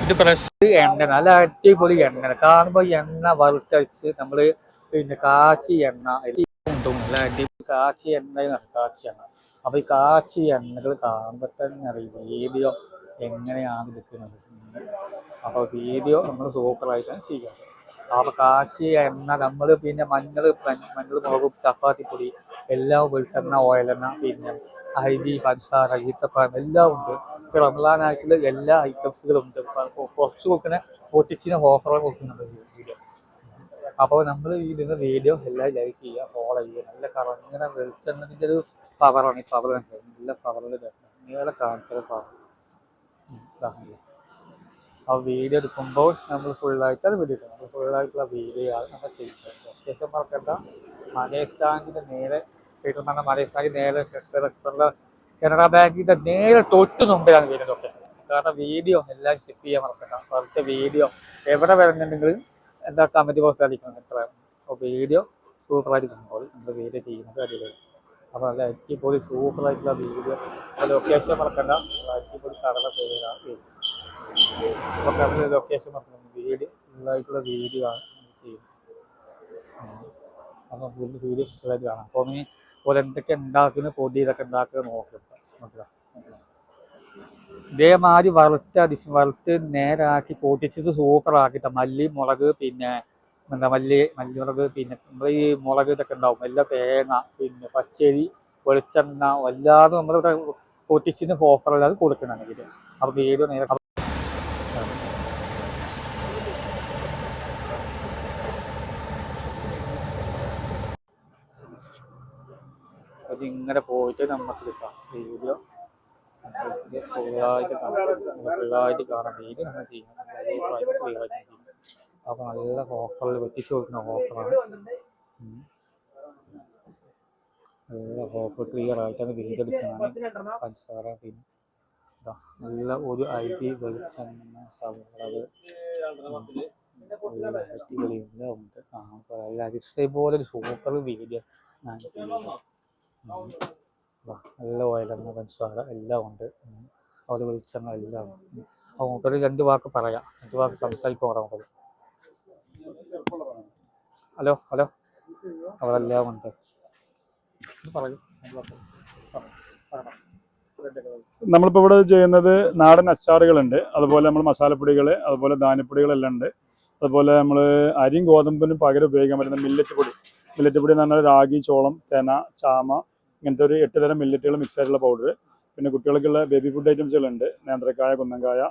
ഇത് ഫ്രഷ് എണ്ണ നല്ല അടിപൊളി എണ്ണ കാണുമ്പോൾ എണ്ണ വറുത്തടിച്ച് നമ്മൾ പിന്നെ കാച്ചി എണ്ണ ഉണ്ടും നല്ല അടിപൊളി കാച്ചി എണ്ണയാണ് കാച്ചി എണ്ണ അപ്പോൾ ഈ കാച്ചി എണ്ണകൾ കാണുമ്പോൾ തന്നെ അറിയും വീഡിയോ എങ്ങനെയാണ് എടുക്കുന്നത്. അപ്പോൾ വീഡിയോ നമ്മൾ സൂപ്പറായിട്ടാണ് ചെയ്യുന്നത്. അപ്പോൾ കാച്ചി എണ്ണ നമ്മൾ പിന്നെ മഞ്ഞൾ മുളകും ചപ്പാത്തിപ്പൊടി എല്ലാം വെളിച്ചെണ്ണ ഓയിലെണ്ണ പിന്നെ അരി പഞ്ചസാര ഈത്തപ്പഴം എല്ലാം ഉണ്ട്. ഇപ്പോൾ റംസാനായിട്ടുള്ള എല്ലാ ഐറ്റംസുകളും ഉണ്ട്. കുറച്ച് കൊടുക്കുന്ന പൊട്ടിച്ചിന് ഓഫറുകൾ കൊടുക്കുന്നുണ്ട് വീഡിയോ. അപ്പോൾ നമ്മൾ ഇതിന് വീഡിയോ എല്ലാം ലൈക്ക് ചെയ്യുക, ഫോളോ ചെയ്യുക. നല്ല കറങ്ങനെ വെളിച്ചെണ്ണത്തിൻ്റെ ഒരു പവറാണ് ഈ പവർ. നല്ല പവറിൽ നീളെ കാണിച്ചത് പവർ. ആ വീഡിയോ എടുക്കുമ്പോൾ നമ്മൾ ഫുള്ളായിട്ട് അത് വിളിക്കണം. നമ്മൾ ഫുള്ളായിട്ടുള്ള വീഡിയോ ആണ് നമ്മൾ ചെയ്യുന്നത്. ശേഷം മറക്കണ്ട മലേ സ്റ്റാൻഡിൻ്റെ നേരെ പെരുമാറുന്ന മലേ സ്റ്റാൻഡിൽ നേരെ കനറ ബാങ്കിൻ്റെ നേരെ തൊട്ട് മുമ്പിലാണ് വീഡിയോ ലൊക്കേഷൻ. കാരണം വീഡിയോ എല്ലാം ചെക്ക് ചെയ്യാൻ മറക്കണ്ട. കുറച്ച് വീഡിയോ എവിടെ വരുന്നുണ്ടെങ്കിലും എന്താ കമൻറ്റ് ബോക്സ് അടിക്കണം എത്ര. അപ്പോൾ വീഡിയോ സൂപ്പറായിട്ട് കാണുമ്പോൾ നമ്മൾ വീഡിയോ ചെയ്യുന്നത് അടിപൊളി. അപ്പോൾ നല്ല അടിപൊളി സൂപ്പറായിട്ടുള്ള വീഡിയോ ലൊക്കേഷൻ മറക്കണ്ട. അടിപൊളി കടല പേരാണ് വീഡിയോ. അപ്പോൾ നമ്മൾ ലൊക്കേഷൻ മറക്കണം. വീഡിയോ ഫുള്ളായിട്ടുള്ള വീഡിയോ ആണ് ചെയ്യുന്നത്. അപ്പോൾ ഫുൾ വീഡിയോ ഫുള്ളായിട്ട് കാണാം. അപ്പോൾ പോലെ എന്തൊക്കെ ഉണ്ടാക്കുന്ന പൊടി ഇതൊക്കെ ഉണ്ടാക്കുക നോക്കുക. ഇതേമാതിരി വറുത്ത് നേരാക്കി പൊട്ടിച്ചിട്ട് സൂപ്പറാക്കിയിട്ട് മല്ലി മുളക് പിന്നെ എന്താ മല്ലിമുളക് പിന്നെ നമ്മൾ ഈ മുളക് ഇതൊക്കെ ഉണ്ടാവും എല്ലാം തേങ്ങ പിന്നെ പച്ചരി വെളിച്ചെണ്ണ വല്ലാതെ നമ്മളിവിടെ പൊട്ടിച്ചിന് ഓഫറല്ലാതെ കൊടുക്കണമെങ്കിൽ. അപ്പോൾ വീഡിയോ നേരെ അതിങ്ങനെ പോയിട്ട് നമുക്ക് കിട്ടാം വീഡിയോ ഫുള്ളായിട്ട് കാണാൻ വീഡിയോ നമ്മൾ ചെയ്യണം. അപ്പോൾ നല്ല ഓഫറിൽ വെട്ടിച്ചു കൊടുക്കുന്ന ഓഫറാണ്. നല്ല ഓഫർ ക്ലിയർ ആയിട്ടാണ് വീഡിയോ എടുക്കുന്നതാണ്. പഞ്ചസാര പിന്നെ നല്ല ഒരു അരി വെളിച്ചെണ്ണ സവാള നല്ല അടിപൊളിയെല്ലാം ഉണ്ട്. നല്ല ഇഷ്ടംപോലെ ഒരു സൂപ്പർ വീഡിയോ ഞാൻ ചെയ്യുന്നത്. നല്ല ഓയിലെണ്ണ പഞ്ചസാര എല്ലാം ഉണ്ട്. അത് വെളിച്ചെണ്ണ എല്ലാം ഉണ്ട്. അപ്പോൾ നമുക്കൊരു 2 വാക്ക് പറയാം, 2 വാക്ക് സംസാരിക്കാൻ നമുക്ക്. ഹലോ അതെല്ലാം ഉണ്ട്. പറയൂ. നമ്മളിപ്പോൾ ഇവിടെ ചെയ്യുന്നത് നാടൻ അച്ചാറുകളുണ്ട്, അതുപോലെ നമ്മൾ മസാലപ്പൊടികൾ, അതുപോലെ ധാന്യപ്പൊടികളെല്ലാം ഉണ്ട്. അതുപോലെ നമ്മൾ അരിയും ഗോതമ്പിനും പകരം ഉപയോഗിക്കാൻ പറ്റുന്ന മില്ലറ്റ് പൊടി എന്ന് പറഞ്ഞാൽ രാഗി, ചോളം, തെന, ചാമ ഇങ്ങനത്തെ ഒരു 8 തരം മില്ലറ്റുകൾ മിക്സ് ആയിട്ടുള്ള പൗഡർ. പിന്നെ കുട്ടികൾക്കുള്ള ബേബി ഫുഡ് ഐറ്റംസുകളുണ്ട്, നേന്ത്രക്കായ, കുന്നങ്കായ,